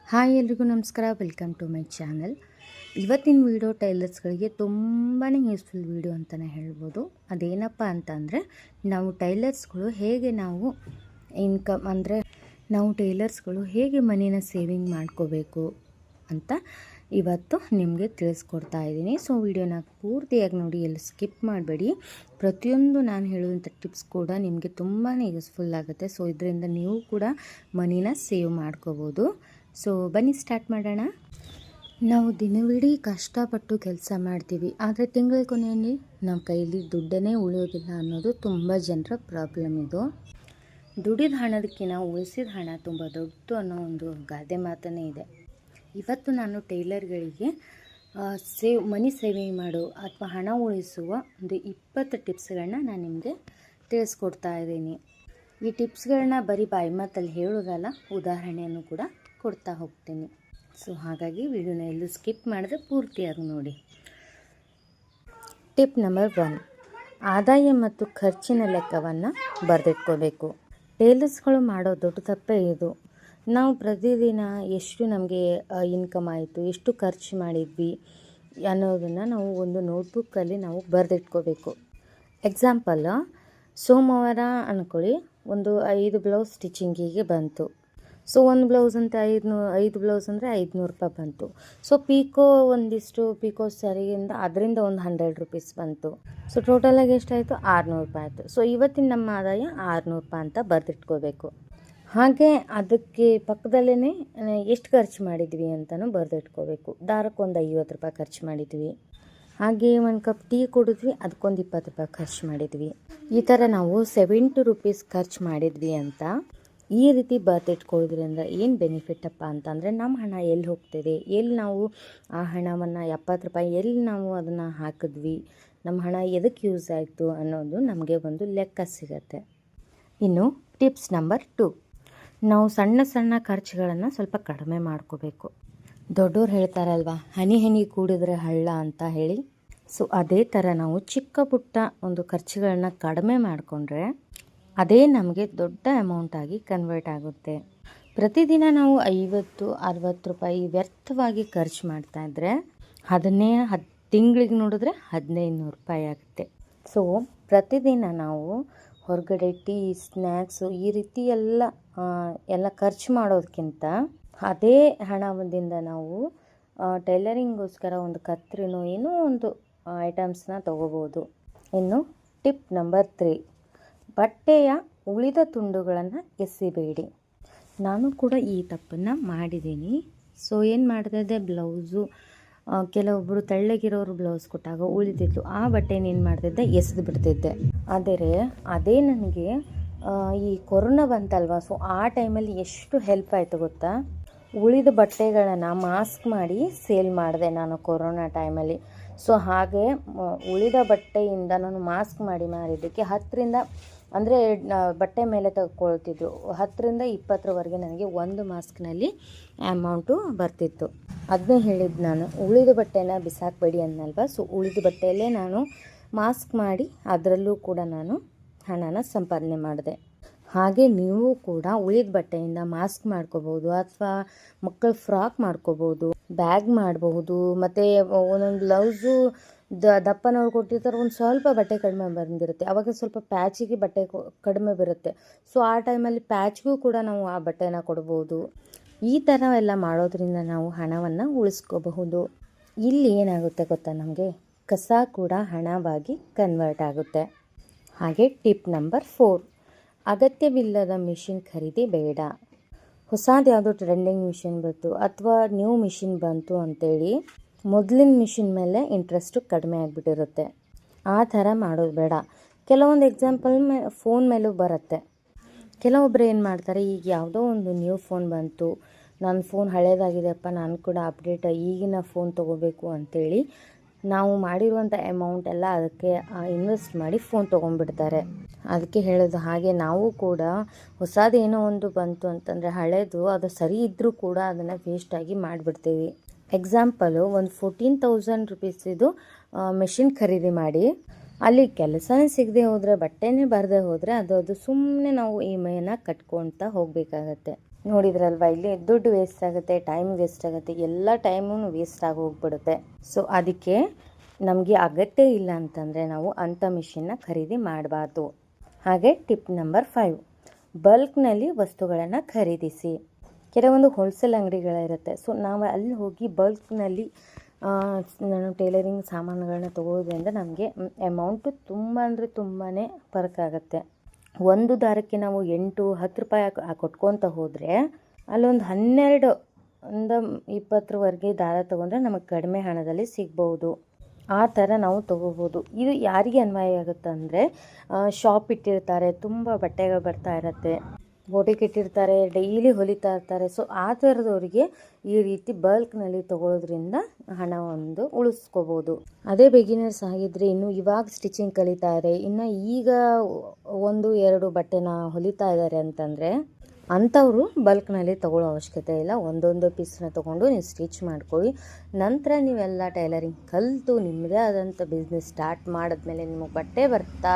Hi ಎಲ್ರಿಗೂ ನಮಸ್ಕಾರ, welcome to my channel. ಇವತ್ತಿನ ವಿಡಿಯೋ ಟೈಲರ್ಸ್ಗಳಿಗೆ ತುಂಬಾ ಯೂಸ್ಫುಲ್ ವಿಡಿಯೋ ಅಂತಲೇ ಹೇಳ್ಬೋದು. ಅದೇನಪ್ಪ ಅಂತಂದರೆ, ನಾವು ಟೈಲರ್ಸ್ಗಳು ಹೇಗೆ ಇನ್ಕಮ್ ಅಂದರೆ ನಾವು ಟೈಲರ್ಸ್ಗಳು ಹೇಗೆ ಮನಿನ ಸೇವಿಂಗ್ ಮಾಡ್ಕೋಬೇಕು ಅಂತ ಇವತ್ತು ನಿಮಗೆ ತಿಳಿಸ್ಕೊಡ್ತಾ ಇದ್ದೀನಿ. ಸೊ ವಿಡಿಯೋನ ಪೂರ್ತಿಯಾಗಿ ನೋಡಿ, ಎಲ್ಲಿ ಸ್ಕಿಪ್ ಮಾಡಬೇಡಿ. ಪ್ರತಿಯೊಂದು ನಾನು ಹೇಳುವಂಥ ಟಿಪ್ಸ್ ಕೂಡ ನಿಮಗೆ ತುಂಬಾ ಯೂಸ್ಫುಲ್ ಆಗುತ್ತೆ. ಸೊ ಇದರಿಂದ ನೀವು ಕೂಡ ಮನಿನ ಸೇವ್ ಮಾಡ್ಕೋಬೋದು. ಸೊ ಬನ್ನಿ ಸ್ಟಾರ್ಟ್ ಮಾಡೋಣ. ನಾವು ದಿನವಿಡೀ ಕಷ್ಟಪಟ್ಟು ಕೆಲಸ ಮಾಡ್ತೀವಿ, ಆದರೆ ತಿಂಗಳ ಕೊನೆಯಲ್ಲಿ ನಮ್ಮ ಕೈಲಿ ದುಡ್ಡನ್ನೇ ಉಳಿಯೋದಿಲ್ಲ ಅನ್ನೋದು ತುಂಬ ಜನರ ಪ್ರಾಬ್ಲಮ್. ಇದು ದುಡಿದ ಹಣದಕ್ಕಿಂತ ಉಳಿಸಿದ ಹಣ ತುಂಬ ದೊಡ್ಡದು ಅನ್ನೋ ಒಂದು ಗಾದೆ ಮಾತನೇ ಇದೆ. ಇವತ್ತು ನಾನು ಟೈಲರ್ಗಳಿಗೆ ಮನಿ ಸೇವಿಂಗ್ ಮಾಡೋ ಅಥವಾ ಹಣ ಉಳಿಸುವ ಒಂದು 20 ಟಿಪ್ಸ್ಗಳನ್ನ ನಾನು ನಿಮಗೆ ತಿಳಿಸ್ಕೊಡ್ತಾ ಇದ್ದೀನಿ. ಈ ಟಿಪ್ಸ್ಗಳನ್ನ ಬರೀ ಬಾಯಿ ಮಾತಲ್ಲಿ ಹೇಳೋದಲ್ಲ, ಉದಾಹರಣೆಯನ್ನು ಕೂಡ ಕೊಡ್ತಾ ಹೋಗ್ತೀನಿ. ಸೊ ಹಾಗಾಗಿ ವಿಡಿಯೋನ ಎಲ್ಲೂ ಸ್ಕಿಪ್ ಮಾಡಿದ್ರೆ ಪೂರ್ತಿಯಾಗಿ ನೋಡಿ. ಟಿಪ್ ನಂಬರ್ 1, ಆದಾಯ ಮತ್ತು ಖರ್ಚಿನ ಲೆಕ್ಕವನ್ನು ಬರೆದಿಟ್ಕೋಬೇಕು. ಟೈಲರ್ಸ್ಗಳು ಮಾಡೋ ದೊಡ್ಡ ತಪ್ಪೇ ಇದು. ನಾವು ಪ್ರತಿದಿನ ಎಷ್ಟು ನಮಗೆ ಇನ್ಕಮ್ ಆಯಿತು, ಎಷ್ಟು ಖರ್ಚು ಮಾಡಿದ್ವಿ ಅನ್ನೋದನ್ನು ನಾವು ಒಂದು ನೋಟ್ಬುಕ್ಕಲ್ಲಿ ನಾವು ಬರೆದಿಟ್ಕೋಬೇಕು. ಎಕ್ಸಾಂಪಲ್, ಸೋಮವಾರ ಅಂದ್ಕೊಳ್ಳಿ, ಒಂದು 5 ಬ್ಲೌಸ್ ಸ್ಟಿಚಿಂಗಿಗೆ ಬಂತು. ಸೊ ಒಂದು ಬ್ಲೌಸ್ ಅಂತ 5 ಬ್ಲೌಸ್ ಅಂದರೆ 500 ರೂಪಾಯಿ ಬಂತು. ಸೊ ಒಂದಿಷ್ಟು ಪೀಕೋ ಸ್ಯಾರಿಯಿಂದ ಅದರಿಂದ ಒಂದು 100 ರುಪೀಸ್ ಬಂತು. ಸೊ ಟೋಟಲಾಗಿ ಎಷ್ಟಾಯಿತು? 600 ರೂಪಾಯಿ ಆಯಿತು. ಸೊ ಇವತ್ತಿನ ನಮ್ಮ ಆದಾಯ 600 ರೂಪಾಯಿ ಅಂತ ಬರೆದಿಟ್ಕೋಬೇಕು. ಹಾಗೆ ಅದಕ್ಕೆ ಪಕ್ಕದಲ್ಲೇ ಎಷ್ಟು ಖರ್ಚು ಮಾಡಿದ್ವಿ ಅಂತಲೂ ಬರೆದಿಟ್ಕೋಬೇಕು. ದಾರಕ್ಕೆ ಒಂದು 50 ರೂಪಾಯಿ ಖರ್ಚು ಮಾಡಿದ್ವಿ. ಹಾಗೆ ಒಂದು ಕಪ್ ಟೀ ಕುಡಿದ್ವಿ, ಅದಕ್ಕೊಂದು 20 ರೂಪಾಯಿ ಖರ್ಚು ಮಾಡಿದ್ವಿ. ಈ ಥರ ನಾವು 70 ರುಪೀಸ್ ಖರ್ಚು ಮಾಡಿದ್ವಿ ಅಂತ ಈ ರೀತಿ ಬರೆದಿಟ್ಕೊಳ್ಳೋದ್ರಿಂದ ಏನು ಬೆನಿಫಿಟಪ್ಪ ಅಂತಂದರೆ, ನಮ್ಮ ಹಣ ಎಲ್ಲಿ ಹೋಗ್ತಿದೆ, ಎಲ್ಲಿ ನಾವು ಆ ಹಣವನ್ನು 70 ರೂಪಾಯಿ ಎಲ್ಲಿ ನಾವು ಅದನ್ನು ಹಾಕಿದ್ವಿ, ನಮ್ಮ ಹಣ ಎದಕ್ಕೆ ಯೂಸ್ ಆಯಿತು ಅನ್ನೋದು ನಮಗೆ ಒಂದು ಲೆಕ್ಕ ಸಿಗತ್ತೆ. ಇನ್ನು ಟಿಪ್ಸ್ ನಂಬರ್ 2, ನಾವು ಸಣ್ಣ ಸಣ್ಣ ಖರ್ಚುಗಳನ್ನು ಸ್ವಲ್ಪ ಕಡಿಮೆ ಮಾಡ್ಕೋಬೇಕು. ದೊಡ್ಡೋರು ಹೇಳ್ತಾರಲ್ವ, ಹನಿ ಹನಿ ಕೂಡಿದ್ರೆ ಹಳ್ಳ ಅಂತ ಹೇಳಿ. ಸೊ ಅದೇ ಥರ ನಾವು ಚಿಕ್ಕ ಪುಟ್ಟ ಒಂದು ಖರ್ಚುಗಳನ್ನ ಕಡಿಮೆ ಮಾಡಿಕೊಂಡ್ರೆ ಅದೇ ನಮಗೆ ದೊಡ್ಡ ಅಮೌಂಟಾಗಿ ಕನ್ವರ್ಟ್ ಆಗುತ್ತೆ. ಪ್ರತಿದಿನ ನಾವು 50-60 ರೂಪಾಯಿ ವ್ಯರ್ಥವಾಗಿ ಖರ್ಚು ಮಾಡ್ತಾಯಿದ್ರೆ ಅದನ್ನೇ ತಿಂಗಳಿಗೆ ನೋಡಿದ್ರೆ 1500 ರೂಪಾಯಿ ಆಗುತ್ತೆ. ಸೊ ಪ್ರತಿದಿನ ನಾವು ಹೊರಗಡೆ ಟೀ, ಸ್ನ್ಯಾಕ್ಸು ಈ ರೀತಿ ಎಲ್ಲ ಖರ್ಚು ಮಾಡೋದಕ್ಕಿಂತ ಅದೇ ಹಣದಿಂದ ನಾವು ಟೈಲರಿಂಗೋಸ್ಕರ ಒಂದು ಕತ್ರಿನೋ ಏನೋ ಒಂದು ಐಟಮ್ಸ್ನ ತೊಗೋಬೋದು. ಇನ್ನು ಟಿಪ್ ನಂಬರ್ 3, ಬಟ್ಟೆಯ ಉಳಿದ ತುಂಡುಗಳನ್ನು ಎಸಿಬೇಡಿ. ನಾನು ಕೂಡ ಈ ತಪ್ಪನ್ನು ಮಾಡಿದ್ದೀನಿ. ಸೊ ಏನು ಮಾಡ್ತಾಯಿದ್ದೆ, ಬ್ಲೌಸು ಕೆಲವೊಬ್ಬರು ತೆಳ್ಳಗಿರೋರು ಬ್ಲೌಸ್ ಕೊಟ್ಟಾಗ ಉಳಿದಿತ್ತು, ಆ ಬಟ್ಟೆನ ಏನು ಮಾಡ್ತಿದ್ದೆ, ಎಸೆದು ಬಿಡ್ತಿದ್ದೆ. ಆದರೆ ಅದೇ ನನಗೆ ಈ ಕೊರೋನಾ ಬಂತಲ್ವ, ಸೊ ಆ ಟೈಮಲ್ಲಿ ಎಷ್ಟು ಹೆಲ್ಪ್ ಆಯಿತು ಗೊತ್ತಾ. ಉಳಿದ ಬಟ್ಟೆಗಳನ್ನು ಮಾಸ್ಕ್ ಮಾಡಿ ಸೇಲ್ ಮಾಡಿದೆ ನಾನು ಕೊರೋನಾ ಟೈಮಲ್ಲಿ. ಸೊ ಹಾಗೆ ಉಳಿದ ಬಟ್ಟೆಯಿಂದ ನಾನು ಮಾಸ್ಕ್ ಮಾಡಿ ಮಾರಿದ್ದಕ್ಕೆ 10ರಿಂದ ಅಂದರೆ ಬಟ್ಟೆ ಮೇಲೆ ತಗೊಳ್ತಿದ್ರು 10ರಿಂದ 20ರವರೆಗೆ ನನಗೆ ಒಂದು ಮಾಸ್ಕ್ನಲ್ಲಿ ಅಮೌಂಟು ಬರ್ತಿತ್ತು. ಅದನ್ನೇ ಹೇಳಿದ್ದು ನಾನು, ಉಳಿದ ಬಟ್ಟೆನ ಬಿಸಾಕಬೇಡಿ ಅನ್ನಲ್ವ. ಸೊ ಉಳಿದ ಬಟ್ಟೆಯಲ್ಲೇ ನಾನು ಮಾಸ್ಕ್ ಮಾಡಿ ಅದರಲ್ಲೂ ಕೂಡ ನಾನು ಹಣನ ಸಂಪಾದನೆ ಮಾಡಿದೆ. ಹಾಗೆ ನೀವು ಕೂಡ ಉಳಿದ ಬಟ್ಟೆಯಿಂದ ಮಾಸ್ಕ್ ಮಾಡ್ಕೋಬೋದು, ಅಥವಾ ಮಕ್ಕಳ ಫ್ರಾಕ್ ಮಾಡ್ಕೋಬೋದು, ಬ್ಯಾಗ್ ಮಾಡಬಹುದು. ಮತ್ತು ಒಂದೊಂದು ಬ್ಲೌಸು ದಪ್ಪನವ್ರು ಕೊಟ್ಟಿರ್ತಾರೆ, ಒಂದು ಸ್ವಲ್ಪ ಬಟ್ಟೆ ಕಡಿಮೆ ಬಂದಿರುತ್ತೆ, ಆವಾಗ ಸ್ವಲ್ಪ ಪ್ಯಾಚಿಗೆ ಬಟ್ಟೆ ಕಡಿಮೆ ಬರುತ್ತೆ. ಸೊ ಆ ಟೈಮಲ್ಲಿ ಪ್ಯಾಚ್ಗೂ ಕೂಡ ನಾವು ಆ ಬಟ್ಟೆನ ಕೊಡ್ಬೋದು. ಈ ಥರ ಎಲ್ಲ ಮಾಡೋದ್ರಿಂದ ನಾವು ಹಣವನ್ನು ಉಳಿಸ್ಕೋಬಹುದು. ಇಲ್ಲಿ ಏನಾಗುತ್ತೆ ಗೊತ್ತಾ, ನಮಗೆ ಕಸ ಕೂಡ ಹಣವಾಗಿ ಕನ್ವರ್ಟ್ ಆಗುತ್ತೆ. ಹಾಗೆ ಟಿಪ್ ನಂಬರ್ 4, ಅಗತ್ಯವಿಲ್ಲದ ಮಿಷಿನ್ ಖರೀದಿ ಬೇಡ. ಹೊಸದು ಯಾವುದೋ ಟ್ರೆಂಡಿಂಗ್ ಮಿಷಿನ್ ಬಂತು ಅಥವಾ ನ್ಯೂ ಮಿಷಿನ್ ಬಂತು ಅಂತೇಳಿ ಮೊದಲಿನ ಮಿಷಿನ್ ಮೇಲೆ ಇಂಟ್ರೆಸ್ಟು ಕಡಿಮೆ ಆಗಿಬಿಟ್ಟಿರುತ್ತೆ. ಆ ಥರ ಮಾಡೋದು ಬೇಡ. ಕೆಲವೊಂದು ಎಕ್ಸಾಂಪಲ್ ಫೋನ್ ಮೇಲೂ ಬರುತ್ತೆ. ಕೆಲವೊಬ್ಬರು ಏನು ಮಾಡ್ತಾರೆ, ಈಗ ಯಾವುದೋ ಒಂದು ನ್ಯೂ ಫೋನ್ ಬಂತು, ನನ್ನ ಫೋನ್ ಹಳೇದಾಗಿದೆಯಪ್ಪ, ನಾನು ಕೂಡ ಅಪ್ಡೇಟ್ ಈಗಿನ ಫೋನ್ ತೊಗೋಬೇಕು ಅಂಥೇಳಿ ನಾವು ಮಾಡಿರುವಂಥ ಅಮೌಂಟ್ ಎಲ್ಲ ಅದಕ್ಕೆ ಇನ್ವೆಸ್ಟ್ ಮಾಡಿ ಫೋನ್ ತೊಗೊಂಡ್ಬಿಡ್ತಾರೆ. ಅದಕ್ಕೆ ಹೇಳೋದು, ಹಾಗೆ ನಾವು ಕೂಡ ಹೊಸದು ಏನೋ ಒಂದು ಬಂತು ಅಂತಂದರೆ ಹಳೇದು ಅದು ಸರಿ ಇದ್ದರೂ ಕೂಡ ಅದನ್ನು ವೇಸ್ಟಾಗಿ ಮಾಡಿಬಿಡ್ತೀವಿ. ಎಕ್ಸಾಂಪಲು, ಒಂದು 14,000 ರುಪೀಸಿದು ಮೆಷಿನ್ ಖರೀದಿ ಮಾಡಿ ಅಲ್ಲಿ ಕೆಲಸನೇ ಸಿಗದೆ ಹೋದರೆ, ಬಟ್ಟೆನೇ ಬರದೆ ಹೋದರೆ ಅದು ಸುಮ್ಮನೆ ನಾವು EMIನ ಕಟ್ಕೊಳ್ತಾ ಹೋಗಬೇಕಾಗತ್ತೆ. ನೋಡಿದ್ರಲ್ವ, ಇಲ್ಲಿ ದುಡ್ಡು ವೇಸ್ಟ್ ಆಗುತ್ತೆ, ಟೈಮ್ ವೇಸ್ಟ್ ಆಗುತ್ತೆ, ಎಲ್ಲ ಟೈಮೂ ವೇಸ್ಟ್ ಆಗಿ ಹೋಗ್ಬಿಡುತ್ತೆ. ಸೊ ಅದಕ್ಕೆ ನಮಗೆ ಅಗತ್ಯ ಇಲ್ಲ ಅಂತಂದರೆ ನಾವು ಅಂಥ ಮಿಷಿನ್ನ ಖರೀದಿ ಮಾಡಬಾರ್ದು. ಹಾಗೆ ಟಿಪ್ ನಂಬರ್ 5, ಬಲ್ಕ್ನಲ್ಲಿ ವಸ್ತುಗಳನ್ನು ಖರೀದಿಸಿ. ಕೆಲವೊಂದು ಹೋಲ್ಸೇಲ್ ಅಂಗಡಿಗಳಿರುತ್ತೆ. ಸೊ ನಾವು ಅಲ್ಲಿ ಹೋಗಿ ಬಲ್ಕ್ನಲ್ಲಿ ನಾನು ಟೈಲರಿಂಗ್ ಸಾಮಾನುಗಳನ್ನ ತೊಗೊಳ್ಳೋದ್ರಿಂದ ನಮಗೆ ಅಮೌಂಟು ತುಂಬ ಅಂದರೆ ತುಂಬಾ ಫರಕಾಗುತ್ತೆ. ಒಂದು ದಾರಕ್ಕೆ ನಾವು 8-10 ರೂಪಾಯಿ ಕೊಟ್ಕೊತ ಹೋದರೆ ಅಲ್ಲೊಂದು 12 20ವರೆಗೆ ದಾರ ತೊಗೊಂಡ್ರೆ ನಮಗೆ ಕಡಿಮೆ ಹಣದಲ್ಲಿ ಸಿಗ್ಬೋದು. ಆ ಥರ ನಾವು ತೊಗೋಬೋದು. ಇದು ಯಾರಿಗೆ ಅನ್ವಯ ಆಗುತ್ತೆ ಅಂದರೆ, ಶಾಪ್ ಇಟ್ಟಿರ್ತಾರೆ, ತುಂಬ ಬಟ್ಟೆಗಳು ಬರ್ತಾ ಇರುತ್ತೆ, ಬೋಟಿಗೆ ಇಟ್ಟಿರ್ತಾರೆ, ಡೈಲಿ ಹೊಲಿತಾ ಇರ್ತಾರೆ. ಸೊ ಆ ಥರದವರಿಗೆ ಈ ರೀತಿ ಬಲ್ಕ್ನಲ್ಲಿ ತೊಗೊಳೋದ್ರಿಂದ ಹಣ ಒಂದು ಉಳಿಸ್ಕೋಬೋದು. ಅದೇ ಬಿಗಿನರ್ಸ್ ಆಗಿದ್ದರೆ, ಇನ್ನು ಇವಾಗ ಸ್ಟಿಚಿಂಗ್ ಕಲಿತಾರೆ, ಇನ್ನು ಈಗ 1-2 ಬಟ್ಟೆನ ಹೊಲಿತಾ ಇದ್ದಾರೆ ಅಂತಂದರೆ ಅಂಥವರು ಬಲ್ಕ್ನಲ್ಲಿ ತೊಗೊಳ್ಳೋ ಅವಶ್ಯಕತೆ ಇಲ್ಲ. ಒಂದೊಂದು ಪೀಸ್ನ ತೊಗೊಂಡು ನೀವು ಸ್ಟಿಚ್ ಮಾಡ್ಕೊಳ್ಳಿ. ನಂತರ ನೀವೆಲ್ಲ ಟೈಲರಿಂಗ್ ಕಲಿತು ನಿಮ್ಮದೇ ಆದಂಥ ಬಿಸ್ನೆಸ್ ಸ್ಟಾರ್ಟ್ ಮಾಡಿದ್ಮೇಲೆ ನಿಮಗೆ ಬಟ್ಟೆ ಬರ್ತಾ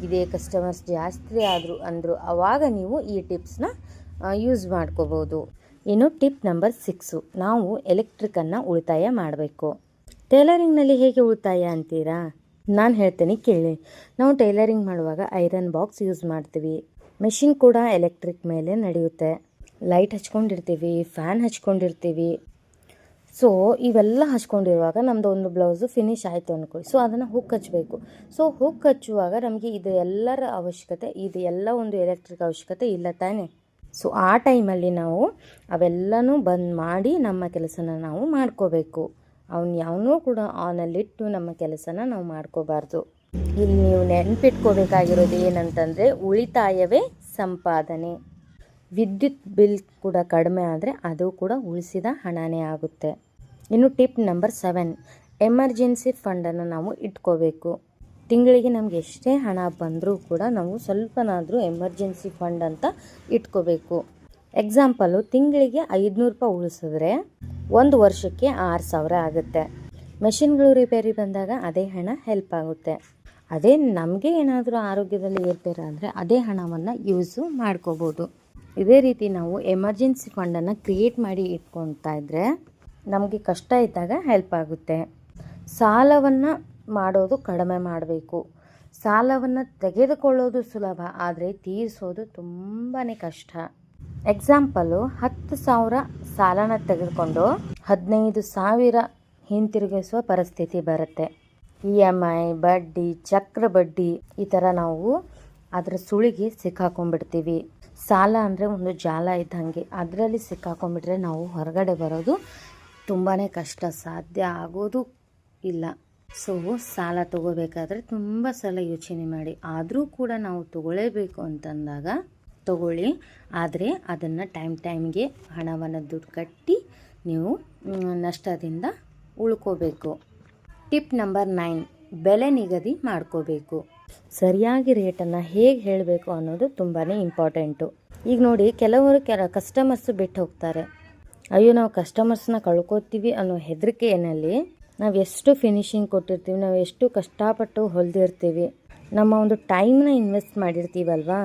ಇದೇ ಕಸ್ಟಮರ್ಸ್ ಜಾಸ್ತಿ ಅಂದರು ಆವಾಗ ನೀವು ಈ ಟಿಪ್ಸ್ನ ಯೂಸ್ ಮಾಡ್ಕೋಬೋದು. ಇನ್ನು ಟಿಪ್ ನಂಬರ್ 6, ನಾವು ಎಲೆಕ್ಟ್ರಿಕನ್ನು ಉಳಿತಾಯ ಮಾಡಬೇಕು. ಟೈಲರಿಂಗ್ನಲ್ಲಿ ಹೇಗೆ ಉಳಿತಾಯ ಅಂತೀರಾ? ನಾನು ಹೇಳ್ತೀನಿ ಕೇಳಿ. ನಾವು ಟೈಲರಿಂಗ್ ಮಾಡುವಾಗ ಐರನ್ ಬಾಕ್ಸ್ ಯೂಸ್ ಮಾಡ್ತೀವಿ. ಮೆಷಿನ್ ಕೂಡ ಎಲೆಕ್ಟ್ರಿಕ್ ಮೇಲೆ ನಡೆಯುತ್ತೆ. ಲೈಟ್ ಹಚ್ಕೊಂಡಿರ್ತೀವಿ, ಫ್ಯಾನ್ ಹಚ್ಕೊಂಡಿರ್ತೀವಿ. ಸೊ ಇವೆಲ್ಲ ಹಚ್ಕೊಂಡಿರುವಾಗ ನಮ್ಮದು ಒಂದು ಬ್ಲೌಸು ಫಿನಿಶ್ ಆಯಿತು ಅಂದ್ಕೊಳ್ಳಿ. ಸೊ ಅದನ್ನು ಹುಕ್ ಹಚ್ಚಬೇಕು. ಸೊ ಹುಕ್ ಹಚ್ಚುವಾಗ ನಮಗೆ ಇದು ಎಲ್ಲರ ಅವಶ್ಯಕತೆ, ಇದು ಎಲ್ಲ ಒಂದು ಎಲೆಕ್ಟ್ರಿಕ್ ಅವಶ್ಯಕತೆ ಇಲ್ಲ ತಾನೇ. ಸೊ ಆ ಟೈಮಲ್ಲಿ ನಾವು ಅವೆಲ್ಲನೂ ಬಂದ್ ಮಾಡಿ ನಮ್ಮ ಕೆಲಸನ ನಾವು ಮಾಡ್ಕೋಬೇಕು. ಯಾವನೂ ಕೂಡ ಆನಲ್ಲಿಟ್ಟು ನಮ್ಮ ಕೆಲಸನ ನಾವು ಮಾಡ್ಕೋಬಾರ್ದು. ಇಲ್ಲಿ ನೀವು ನೆನಪಿಟ್ಕೋಬೇಕಾಗಿರೋದು ಏನಂತಂದರೆ, ಉಳಿತಾಯವೇ ಸಂಪಾದನೆ. ವಿದ್ಯುತ್ ಬಿಲ್ ಕೂಡ ಕಡಿಮೆ ಆದರೆ ಅದು ಕೂಡ ಉಳಿಸಿದ ಹಣನೇ ಆಗುತ್ತೆ. ಇನ್ನು ಟಿಪ್ ನಂಬರ್ 7, ಎಮರ್ಜೆನ್ಸಿ ಫಂಡನ್ನು ನಾವು ಇಟ್ಕೋಬೇಕು. ತಿಂಗಳಿಗೆ ನಮಗೆ ಎಷ್ಟೇ ಹಣ ಬಂದರೂ ಕೂಡ ನಾವು ಸ್ವಲ್ಪನಾದರೂ ಎಮರ್ಜೆನ್ಸಿ ಫಂಡ್ ಅಂತ ಇಟ್ಕೋಬೇಕು. ಎಕ್ಸಾಂಪಲು, ತಿಂಗಳಿಗೆ 500 ರೂಪಾಯಿ ಉಳಿಸಿದ್ರೆ 1 ವರ್ಷಕ್ಕೆ 6,000 ಆಗುತ್ತೆ. ಮೆಷಿನ್ಗಳು ರಿಪೇರಿ ಬಂದಾಗ ಅದೇ ಹಣ ಹೆಲ್ಪ್ ಆಗುತ್ತೆ. ಅದೇ ನಮಗೆ ಏನಾದರೂ ಆರೋಗ್ಯದಲ್ಲಿ ಏರ್ಪೇರ ಅಂದರೆ ಅದೇ ಹಣವನ್ನು ಯೂಸು ಮಾಡ್ಕೋಬೋದು. ಇದೇ ರೀತಿ ನಾವು ಎಮರ್ಜೆನ್ಸಿ ಫಂಡನ್ನು ಕ್ರಿಯೇಟ್ ಮಾಡಿ ಇಟ್ಕೊಳ್ತಾ ಇದ್ದರೆ ನಮಗೆ ಕಷ್ಟ ಇದ್ದಾಗ ಹೆಲ್ಪ್ ಆಗುತ್ತೆ. ಸಾಲವನ್ನು ಮಾಡೋದು ಕಡಿಮೆ ಮಾಡಬೇಕು. ಸಾಲವನ್ನು ತೆಗೆದುಕೊಳ್ಳೋದು ಸುಲಭ, ಆದರೆ ತೀರಿಸೋದು ತುಂಬಾ ಕಷ್ಟ. ಎಕ್ಸಾಂಪಲು, 10,000 ಸಾಲನ ತೆಗೆದುಕೊಂಡು 15,000 ಹಿಂತಿರುಗಿಸುವ ಪರಿಸ್ಥಿತಿ ಬರುತ್ತೆ. EMI, ಬಡ್ಡಿ, ಚಕ್ರ ಬಡ್ಡಿ, ಈ ಥರ ನಾವು ಅದರ ಸುಳಿಗೆ ಸಿಕ್ಕಾಕೊಂಡ್ಬಿಡ್ತೀವಿ. ಸಾಲ ಅಂದರೆ ಒಂದು ಜಾಲ ಇದ್ದಂಗೆ, ಅದರಲ್ಲಿ ಸಿಕ್ಕಾಕೊಂಡ್ಬಿಟ್ರೆ ನಾವು ಹೊರಗಡೆ ಬರೋದು ತುಂಬಾ ಕಷ್ಟ, ಸಾಧ್ಯ ಆಗೋದು ಇಲ್ಲ. ಸೊ ಸಾಲ ತೊಗೋಬೇಕಾದ್ರೆ ತುಂಬ ಸಲ ಯೋಚನೆ ಮಾಡಿ, ಆದರೂ ಕೂಡ ನಾವು ತೊಗೊಳ್ಳೇಬೇಕು ಅಂತಂದಾಗ ತೊಗೊಳ್ಳಿ. ಆದರೆ ಅದನ್ನು ಟೈಮ್ಗೆ ಹಣವನ್ನು ದುಡ್ಡು ಕಟ್ಟಿ ನೀವು ನಷ್ಟದಿಂದ ಉಳ್ಕೋಬೇಕು. ಟಿಪ್ ನಂಬರ್ 9, ಬೆಲೆ ನಿಗದಿ ಮಾಡ್ಕೋಬೇಕು. ಸರಿಯಾಗಿ ರೇಟನ್ನು ಹೇಗೆ ಹೇಳಬೇಕು ಅನ್ನೋದು ತುಂಬಾ ಇಂಪಾರ್ಟೆಂಟು. ಈಗ ನೋಡಿ, ಕೆಲವರು ಕಸ್ಟಮರ್ಸು ಬಿಟ್ಟು ಹೋಗ್ತಾರೆ. ಅಯ್ಯೋ, ನಾವು ಕಸ್ಟಮರ್ಸ್ನ ಕಳ್ಕೊತೀವಿ ಅನ್ನೋ ಹೆದರಿಕೆಯಲ್ಲಿ ನಾವು ಎಷ್ಟು ಫಿನಿಶಿಂಗ್ ಕೊಟ್ಟಿರ್ತೀವಿ, ನಾವು ಎಷ್ಟು ಕಷ್ಟಪಟ್ಟು ಹೊಲಿದಿರ್ತೀವಿ, ನಮ್ಮ ಒಂದು ಟೈಮ್ನ ಇನ್ವೆಸ್ಟ್ ಮಾಡಿರ್ತೀವಲ್ವಾ,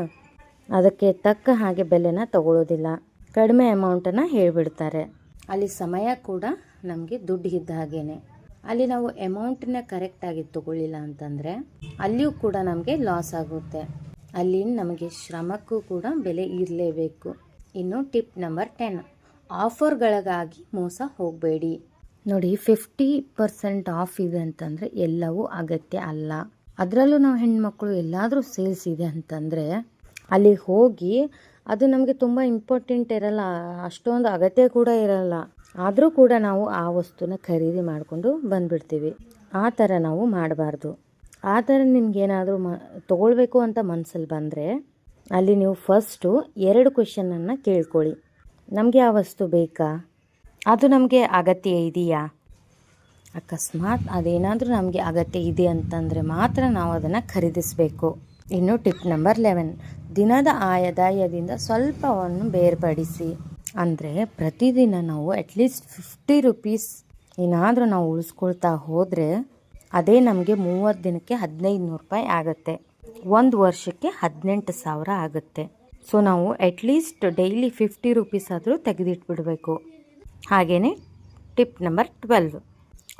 ಅದಕ್ಕೆ ತಕ್ಕ ಹಾಗೆ ಬೆಲೆನ ತಗೊಳ್ಳೋದಿಲ್ಲ. ಕಡಿಮೆ ಅಮೌಂಟನ್ನು ಹೇಳಿಬಿಡ್ತಾರೆ. ಅಲ್ಲಿ ಸಮಯ ಕೂಡ ನಮಗೆ ದುಡ್ಡು ಇದ್ದ ಹಾಗೇನೆ. ಅಲ್ಲಿ ನಾವು ಅಮೌಂಟನ್ನ ಕರೆಕ್ಟಾಗಿ ತೊಗೊಳ್ಳಿಲ್ಲ ಅಂತಂದರೆ ಅಲ್ಲಿಯೂ ಕೂಡ ನಮಗೆ ಲಾಸ್ ಆಗುತ್ತೆ. ಅಲ್ಲಿ ನಮಗೆ ಶ್ರಮಕ್ಕೂ ಕೂಡ ಬೆಲೆ ಇರಲೇಬೇಕು. ಇನ್ನು ಟಿಪ್ ನಂಬರ್ 10, ಆಫರ್ಗಳಿಗಾಗಿ ಮೋಸ ಹೋಗಬೇಡಿ. ನೋಡಿ, 50% ಆಫ್ ಇದೆ ಅಂತಂದರೆ ಎಲ್ಲವೂ ಅಗತ್ಯ ಅಲ್ಲ. ಅದರಲ್ಲೂ ನಾವು ಹೆಣ್ಮಕ್ಳು ಎಲ್ಲಾದರೂ ಸೇಲ್ಸ್ ಇದೆ ಅಂತಂದರೆ ಅಲ್ಲಿ ಹೋಗಿ ಅದು ನಮಗೆ ತುಂಬ ಇಂಪಾರ್ಟೆಂಟ್ ಇರಲ್ಲ, ಅಷ್ಟೊಂದು ಅಗತ್ಯ ಕೂಡ ಇರಲ್ಲ. ಆದರೂ ಕೂಡ ನಾವು ಆ ವಸ್ತುನ ಖರೀದಿ ಮಾಡಿಕೊಂಡು ಬಂದುಬಿಡ್ತೀವಿ. ಆ ಥರ ನಾವು ಮಾಡಬಾರ್ದು. ಆ ಥರ ನಿಮಗೇನಾದರೂ ತೊಗೊಳ್ಬೇಕು ಅಂತ ಮನಸ್ಸಲ್ಲಿ ಬಂದರೆ ಅಲ್ಲಿ ನೀವು ಫಸ್ಟು 2 ಕ್ವೆಶನನ್ನು ಕೇಳ್ಕೊಳ್ಳಿ. ನಮಗೆ ಆ ವಸ್ತು ಬೇಕಾ? ಅದು ನಮಗೆ ಅಗತ್ಯ ಇದೆಯಾ? ಅಕಸ್ಮಾತ್ ಅದೇನಾದರೂ ನಮಗೆ ಅಗತ್ಯ ಇದೆ ಅಂತಂದರೆ ಮಾತ್ರ ನಾವು ಅದನ್ನು ಖರೀದಿಸಬೇಕು. ಇನ್ನು ಟಿಪ್ ನಂಬರ್ 11, ದಿನದ ಆದಾಯದಿಂದ ಸ್ವಲ್ಪವನ್ನು ಬೇರ್ಪಡಿಸಿ. ಅಂದರೆ ಪ್ರತಿದಿನ ನಾವು ಅಟ್ಲೀಸ್ಟ್ 50 ರೂಪೀಸ್ ಏನಾದರೂ ನಾವು ಉಳಿಸ್ಕೊಳ್ತಾ ಹೋದರೆ ಅದೇ ನಮಗೆ 30 ದಿನಕ್ಕೆ 1,500 ರೂಪಾಯಿ ಆಗುತ್ತೆ. 1 ವರ್ಷಕ್ಕೆ 18,000 ಆಗುತ್ತೆ. ಸೊ ನಾವು ಅಟ್ಲೀಸ್ಟ್ ಡೈಲಿ 50 ರುಪೀಸ್ ಆದರೂ ತೆಗೆದಿಟ್ಬಿಡಬೇಕು. ಹಾಗೆಯೇ ಟಿಪ್ ನಂಬರ್ 12,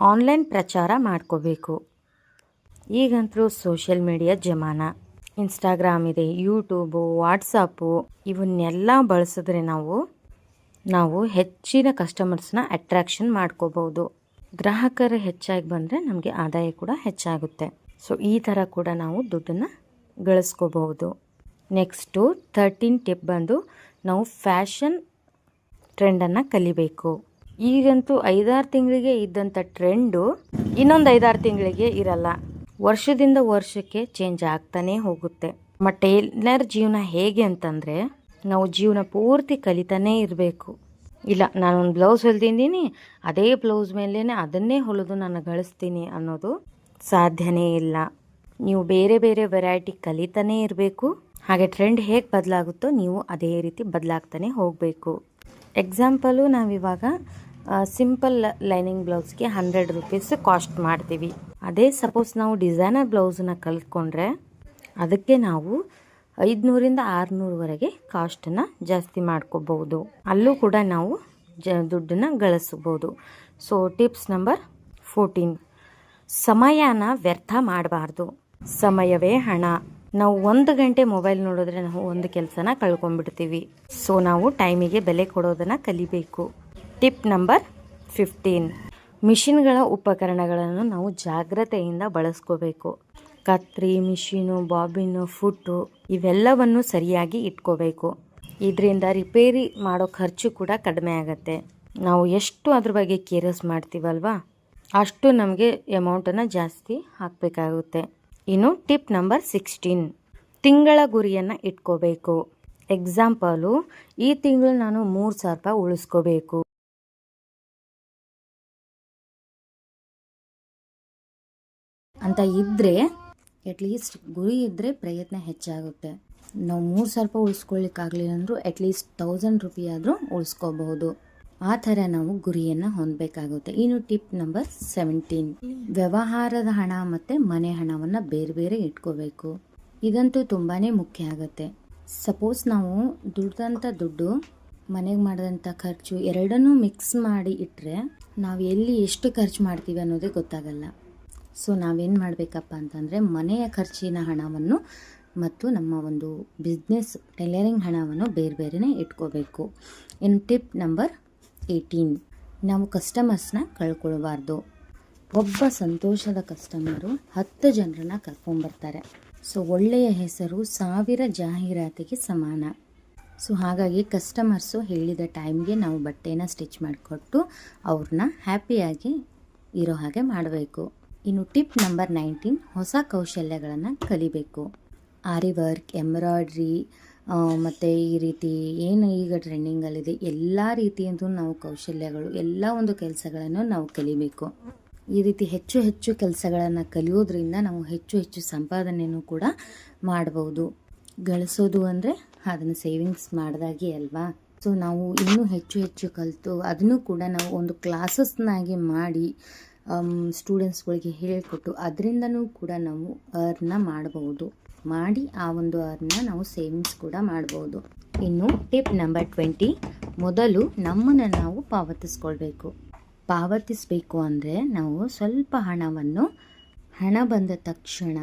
ಆನ್ಲೈನ್ ಪ್ರಚಾರ ಮಾಡ್ಕೋಬೇಕು. ಈಗಂತೂ ಸೋಷಿಯಲ್ ಮೀಡಿಯಾ ಜಮಾನ, ಇನ್ಸ್ಟಾಗ್ರಾಮ್ ಇದೆ, ಯೂಟ್ಯೂಬು, ವಾಟ್ಸಪ್ಪು, ಇವನ್ನೆಲ್ಲ ಬಳಸಿದ್ರೆ ನಾವು ಹೆಚ್ಚಿನ ಕಸ್ಟಮರ್ಸ್ನ ಅಟ್ರಾಕ್ಷನ್ ಮಾಡ್ಕೋಬೋದು. ಗ್ರಾಹಕರು ಹೆಚ್ಚಾಗಿ ಬಂದರೆ ನಮಗೆ ಆದಾಯ ಕೂಡ ಹೆಚ್ಚಾಗುತ್ತೆ. ಸೊ ಈ ಥರ ಕೂಡ ನಾವು ದುಡ್ಡನ್ನು ಗಳಿಸ್ಕೋಬಹುದು. ನೆಕ್ಸ್ಟು 13 ಟಿಪ್ ಬಂದು ನಾವು ಫ್ಯಾಷನ್ ಟ್ರೆಂಡನ್ನು ಕಲಿಬೇಕು. ಈಗಂತೂ 5-6 ತಿಂಗಳಿಗೆ ಇದ್ದಂಥ ಟ್ರೆಂಡು ಇನ್ನೊಂದು 5-6 ತಿಂಗಳಿಗೆ ಇರಲ್ಲ. ವರ್ಷದಿಂದ ವರ್ಷಕ್ಕೆ ಚೇಂಜ್ ಆಗ್ತಾನೇ ಹೋಗುತ್ತೆ. ಟೈಲರ್ ಜೀವನ ಹೇಗೆ ಅಂತಂದರೆ, ನಾವು ಜೀವನ ಪೂರ್ತಿ ಕಲಿತಾನೇ ಇರಬೇಕು. ಇಲ್ಲ, ನಾನೊಂದು ಬ್ಲೌಸ್ ಹೊಲ್ದಿದ್ದೀನಿ, ಅದೇ ಬ್ಲೌಸ್ ಮೇಲೇ ಅದನ್ನೇ ಹೊಲಿದು ನಾನು ಗಳಿಸ್ತೀನಿ ಅನ್ನೋದು ಸಾಧ್ಯನೇ ಇಲ್ಲ. ನೀವು ಬೇರೆ ಬೇರೆ ವೆರೈಟಿ ಕಲಿತಾನೇ ಇರಬೇಕು. ಹಾಗೆ ಟ್ರೆಂಡ್ ಹೇಗೆ ಬದಲಾಗುತ್ತೋ ನೀವು ಅದೇ ರೀತಿ ಬದಲಾಗ್ತಾನೆ ಹೋಗಬೇಕು. ಎಕ್ಸಾಂಪಲು, ನಾವಿವಾಗ ಸಿಂಪಲ್ ಲೈನಿಂಗ್ ಬ್ಲೌಸ್ಗೆ 100 ರುಪೀಸ್ ಕಾಸ್ಟ್ ಮಾಡ್ತೀವಿ. ಅದೇ ಸಪೋಸ್ ನಾವು ಡಿಸೈನರ್ ಬ್ಲೌಸನ್ನ ಕಲಿತ್ಕೊಂಡ್ರೆ ಅದಕ್ಕೆ ನಾವು 500ರಿಂದ 600ವರೆಗೆ ಕಾಸ್ಟನ್ನು ಜಾಸ್ತಿ ಮಾಡ್ಕೋಬಹುದು. ಅಲ್ಲೂ ಕೂಡ ನಾವು ದುಡ್ಡನ್ನು ಗಳಿಸ್ಬೋದು. ಸೊ ಟಿಪ್ಸ್ ನಂಬರ್ 14, ಸಮಯನ ವ್ಯರ್ಥ ಮಾಡಬಾರ್ದು. ಸಮಯವೇ ಹಣ. ನಾವು 1 ಗಂಟೆ ಮೊಬೈಲ್ ನೋಡಿದ್ರೆ ನಾವು ಒಂದು ಕೆಲಸನ ಕಳ್ಕೊಂಡ್ಬಿಡ್ತೀವಿ. ಸೊ ನಾವು ಟೈಮಿಗೆ ಬೆಲೆ ಕೊಡೋದನ್ನು ಕಲಿಬೇಕು. ಟಿಪ್ ನಂಬರ್ 15, ಮಿಷಿನ್ಗಳ ಉಪಕರಣಗಳನ್ನು ನಾವು ಜಾಗ್ರತೆಯಿಂದ ಬಳಸ್ಕೋಬೇಕು. ಕತ್ರಿ, ಮಿಷಿನು, ಬಾಬಿನು, ಫುಟ್ಟು ಇವೆಲ್ಲವನ್ನು ಸರಿಯಾಗಿ ಇಟ್ಕೋಬೇಕು. ಇದರಿಂದ ರಿಪೇರಿ ಮಾಡೋ ಖರ್ಚು ಕೂಡ ಕಡಿಮೆ ಆಗುತ್ತೆ. ನಾವು ಎಷ್ಟು ಅದ್ರ ಬಗ್ಗೆ ಕೇರ್ಲೆಸ್ ಮಾಡ್ತೀವಲ್ವಾ, ಅಷ್ಟು ನಮಗೆ ಅಮೌಂಟನ್ನು ಜಾಸ್ತಿ ಹಾಕಬೇಕಾಗುತ್ತೆ. ಇನ್ನು ಟಿಪ್ ನಂಬರ್ 16, ತಿಂಗಳ ಗುರಿಯನ್ನು ಇಟ್ಕೋಬೇಕು. ಎಕ್ಸಾಂಪಲು, ಈ ತಿಂಗಳು ನಾನು 3,000 ರೂಪಾಯಿ ಉಳಿಸ್ಕೋಬೇಕು ಅಂತ ಇದ್ದರೆ, ಅಟ್ಲೀಸ್ಟ್ ಗುರಿ ಇದ್ದರೆ ಪ್ರಯತ್ನ ಹೆಚ್ಚಾಗುತ್ತೆ. ನಾವು 3,000 ರೂಪಾಯಿ ಉಳಿಸ್ಕೊಳ್ಳಿಕ್ಕಾಗಲಿಲ್ಲ ಅಂದರೂ ಅಟ್ಲೀಸ್ಟ್ 1000 ರೂಪಾಯಿ ಆದರೂ ಉಳಿಸ್ಕೋಬಹುದು. ಆ ಥರ ನಾವು ಗುರಿಯನ್ನು ಹೊಂದಬೇಕಾಗುತ್ತೆ. ಇನ್ನು ಟಿಪ್ ನಂಬರ್ 17, ವ್ಯವಹಾರದ ಹಣ ಮತ್ತು ಮನೆ ಹಣವನ್ನು ಬೇರೆ ಬೇರೆ ಇಟ್ಕೋಬೇಕು. ಇದಂತೂ ತುಂಬಾ ಮುಖ್ಯ ಆಗುತ್ತೆ. ಸಪೋಸ್ ನಾವು ದುಡ್ದಂಥ ದುಡ್ಡು, ಮನೆಗೆ ಮಾಡಿದಂಥ ಖರ್ಚು ಎರಡನ್ನೂ ಮಿಕ್ಸ್ ಮಾಡಿ ಇಟ್ಟರೆ ನಾವು ಎಲ್ಲಿ ಎಷ್ಟು ಖರ್ಚು ಮಾಡ್ತೀವಿ ಅನ್ನೋದೇ ಗೊತ್ತಾಗಲ್ಲ. ಸೊ ನಾವೇನು ಮಾಡಬೇಕಪ್ಪ ಅಂತಂದರೆ, ಮನೆಯ ಖರ್ಚಿನ ಹಣವನ್ನು ಮತ್ತು ನಮ್ಮ ಒಂದು ಬಿಸ್ನೆಸ್ ಟೈಲರಿಂಗ್ ಹಣವನ್ನು ಬೇರೆ ಬೇರೆನೇ ಇಟ್ಕೋಬೇಕು. ಇನ್ನು ಟಿಪ್ ನಂಬರ್ 18, ನಾವು ಕಸ್ಟಮರ್ಸ್ನ ಕಳ್ಕೊಳ್ಬಾರ್ದು. ಒಬ್ಬ ಸಂತೋಷದ ಕಸ್ಟಮರು 10 ಜನರನ್ನ ಕರ್ಕೊಂಬರ್ತಾರೆ. ಸೊ ಒಳ್ಳೆಯ ಹೆಸರು 1000 ಜಾಹೀರಾತಿಗೆ ಸಮಾನ. ಸೊ ಹಾಗಾಗಿ ಕಸ್ಟಮರ್ಸು ಹೇಳಿದ ಟೈಮ್ಗೆ ನಾವು ಬಟ್ಟೆನ ಸ್ಟಿಚ್ ಮಾಡಿಕೊಟ್ಟು ಅವ್ರನ್ನ ಹ್ಯಾಪಿಯಾಗಿ ಇರೋ ಹಾಗೆ ಮಾಡಬೇಕು. ಇನ್ನು ಟಿಪ್ ನಂಬರ್ 19, ಹೊಸ ಕೌಶಲ್ಯಗಳನ್ನು ಕಲಿಬೇಕು. ಆರಿ ವರ್ಕ್, ಎಂಬ್ರಾಯ್ಡ್ರಿ ಮತ್ತು ಈ ರೀತಿ ಏನು ಈಗ ಟ್ರೆಂಡಿಂಗಲ್ಲಿದೆ ಎಲ್ಲ ರೀತಿಯಂತೂ ನಾವು ಕೌಶಲ್ಯಗಳು, ಎಲ್ಲ ಒಂದು ಕೆಲಸಗಳನ್ನು ನಾವು ಕಲಿಬೇಕು. ಈ ರೀತಿ ಹೆಚ್ಚು ಹೆಚ್ಚು ಕೆಲಸಗಳನ್ನು ಕಲಿಯೋದ್ರಿಂದ ನಾವು ಹೆಚ್ಚು ಹೆಚ್ಚು ಸಂಪಾದನೆಯೂ ಕೂಡ ಮಾಡ್ಬೋದು. ಗಳಿಸೋದು ಅಂದರೆ ಅದನ್ನು ಸೇವಿಂಗ್ಸ್ ಮಾಡಿದಾಗೆ ಅಲ್ವಾ. ಸೊ ನಾವು ಇನ್ನೂ ಹೆಚ್ಚು ಹೆಚ್ಚು ಕಲಿತು ಅದನ್ನು ಕೂಡ ನಾವು ಒಂದು ಕ್ಲಾಸಸ್ನಾಗಿ ಮಾಡಿ ಸ್ಟೂಡೆಂಟ್ಸ್ಗಳಿಗೆ ಹೇಳಿಕೊಟ್ಟು ಅದರಿಂದನೂ ಕೂಡ ನಾವು ಅರ್ನ ಮಾಡಬಹುದು. ಮಾಡಿ ಆ ಒಂದು ಅರ್ನ ನಾವು ಸೇವಿಂಗ್ಸ್ ಕೂಡ ಮಾಡ್ಬೋದು. ಇನ್ನು ಟಿಪ್ ನಂಬರ್ 20, ಮೊದಲು ನಮ್ಮನ್ನು ನಾವು ಪಾವತಿಸಬೇಕು ಅಂದರೆ ನಾವು ಸ್ವಲ್ಪ ಹಣವನ್ನು ಹಣ ಬಂದ ತಕ್ಷಣ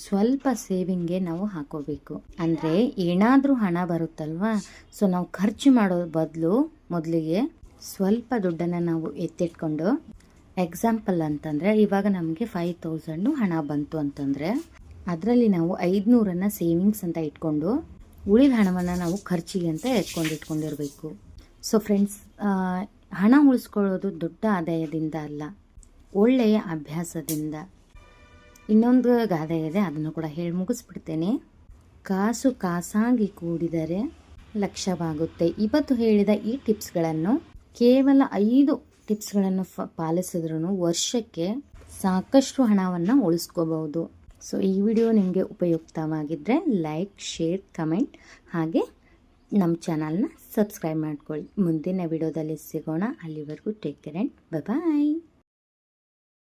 ಸ್ವಲ್ಪ ಸೇವಿಂಗ್ಗೆ ನಾವು ಹಾಕೋಬೇಕು. ಅಂದರೆ ಏನಾದರೂ ಹಣ ಬರುತ್ತಲ್ವಾ, ಸೊ ನಾವು ಖರ್ಚು ಮಾಡೋ ಬದಲು ಮೊದಲಿಗೆ ಸ್ವಲ್ಪ ದುಡ್ಡನ್ನು ನಾವು ಎತ್ತಿಟ್ಕೊಂಡು, ಎಕ್ಸಾಂಪಲ್ ಅಂತಂದರೆ ಇವಾಗ ನಮಗೆ 5,000 ಹಣ ಬಂತು ಅಂತಂದರೆ ಅದರಲ್ಲಿ ನಾವು 500 ಸೇವಿಂಗ್ಸ್ ಅಂತ ಇಟ್ಕೊಂಡು ಉಳಿದ ಹಣವನ್ನು ನಾವು ಖರ್ಚಿಗೆ ಅಂತ ಇಟ್ಕೊಂಡಿರಬೇಕು. ಸೊ ಫ್ರೆಂಡ್ಸ್, ಹಣ ಉಳಿಸ್ಕೊಳ್ಳೋದು ದೊಡ್ಡ ಆದಾಯದಿಂದ ಅಲ್ಲ, ಒಳ್ಳೆಯ ಅಭ್ಯಾಸದಿಂದ. ಇನ್ನೊಂದು ಗಾದೆ ಇದೆ, ಅದನ್ನು ಕೂಡ ಹೇಳಿ ಮುಗಿಸ್ಬಿಡ್ತೇನೆ. ಕಾಸು ಕಾಸಾಗಿ ಕೂಡಿದರೆ ಲಕ್ಷವಾಗುತ್ತೆ. ಇವತ್ತು ಹೇಳಿದ ಈ ಟಿಪ್ಸ್ಗಳನ್ನು, ಕೇವಲ 5 ಟಿಪ್ಸ್ಗಳನ್ನು ಪಾಲಿಸಿದ್ರೂ ವರ್ಷಕ್ಕೆ ಸಾಕಷ್ಟು ಹಣವನ್ನು ಉಳಿಸ್ಕೋಬಹುದು. ಸೊ ಈ ವಿಡಿಯೋ ನಿಮಗೆ ಉಪಯುಕ್ತವಾಗಿದ್ದರೆ ಲೈಕ್, ಶೇರ್, ಕಮೆಂಟ್ ಹಾಗೆ ನಮ್ಮ ಚಾನಲ್ನ ಸಬ್ಸ್ಕ್ರೈಬ್ ಮಾಡ್ಕೊಳ್ಳಿ. ಮುಂದಿನ ವಿಡಿಯೋದಲ್ಲಿ ಸಿಗೋಣ. ಅಲ್ಲಿವರೆಗೂ ಟೇಕ್ ಕೇರ್ ಆ್ಯಂಡ್ ಬಾಯ್.